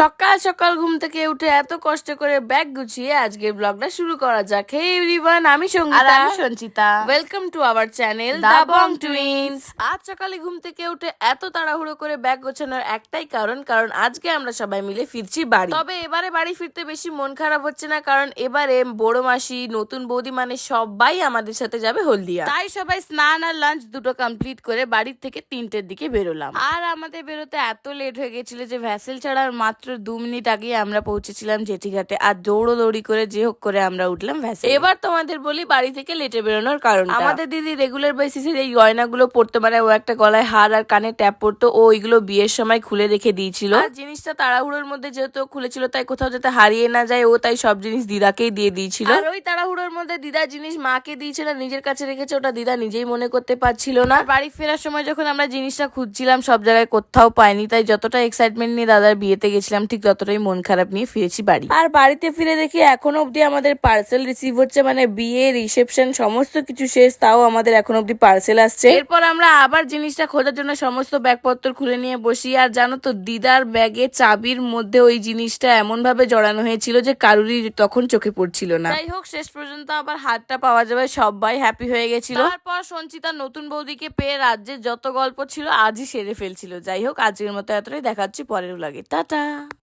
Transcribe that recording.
সকাল সকাল ঘুম থেকে উঠে এত কষ্ট করে ব্যাগ গুছিয়ে আজকের ব্লগটা শুরু করা যাক। হে এভরিওয়ান, আমি আর সঙ্গীতা, আমি Sanchita. Welcome to our channel The the Bong Bong twins. Twins। আজ সকালে ঘুম থেকে উঠে এত তাড়াহুড়ো করে ব্যাগ গোছানোর একটাই কারণ আজকে আমরা সবাই মিলে ফিরছি বাড়ি। তবে এবারে বাড়ি ফিরতে বেশি মন খারাপ হচ্ছে না, কারণ এবারে বড় মাসি, নতুন বৌদি মানে সবাই আমাদের সাথে যাবে হলদিয়া। তাই সবাই স্নান আর লাঞ্চ দুটো কমপ্লিট করে বাড়ির থেকে 3টের দিকে বেরোলাম। আর আমাদের বেরোতে এত লেট হয়ে গেছিল যে ভ্যাসেল ছাড়ার মাত্র 2 মিনিট আগে আমরা পৌঁছেছিলাম জেঠিঘাটে। আর দৌড়ি করে যে হোক করে আমরা উঠলাম ভ্যাসেল। এবার তোমাদের বলি বাড়ি থেকে লেটে বেরোনোর কারণ। আমাদের দিদি রেগুলার বেসিসে এই গয়নাগুলো পরতো, মানে ও একটা গলায় হার আর কানে ট্যাপ পরতো, ও ওইগুলো বিয়ের সময় খুলে রেখে দিয়েছিল। আর জিনিসটা তাড়াহুড়োর মধ্যে যেহেতু খুলেছিল, তাই কোথাও যাতে হারিয়ে না যায়, ও তাই সব জিনিস দিদাকেই দিয়ে দিয়েছিল। আর ওই তাড়াহুড়োর মধ্যে দিদা জিনিস মাকে দিয়েছিল, নিজের কাছে রেখেছে, ওটা দিদা নিজেই মনে করতে পারছিল না। বাড়ি ফেরার সময় যখন আমরা জিনিসটা খুঁজছিলাম সব জায়গায় কোথাও পাইনি, তাই যতটা এক্সাইটমেন্ট নিয়ে দাদার বিয়েতে গেছিলাম ঠিক ততটাই মন খারাপ নিয়ে ফিরেছি বাড়ি। আর বাড়িতে ফিরে দেখি এখনো অব্দি আমাদের পার্সেল রিসিভ হচ্ছে, মানে বিয়ে, রিসেপশন সমস্ত কিছু শেষ, তাও আমাদের এখন অব্দি পার্সেল আসছে। এরপর আমরা আবার জিনিসটা খোঁজার জন্য সমস্ত ব্যাগপত্র খুলে নিয়ে বসি। আর জানো তো, দিদার ব্যাগে চাবির মধ্যে ওই জিনিসটা এমন ভাবে জড়ানো হয়েছিল যে কারুরই তখন চোখে পড়ছিল না। যাই হোক, শেষ পর্যন্ত আবার হাতটা পাওয়া যাবে, সবাই হ্যাপি হয়ে গেছিল। তারপর সঞ্চিতা নতুন বৌদিকে পেয়ে রাজ্যের যত গল্প ছিল আজই সেরে ফেলছিল। যাই হোক, আজকের মতো এতটাই, দেখাচ্ছি পরের ব্লগে। টাটা।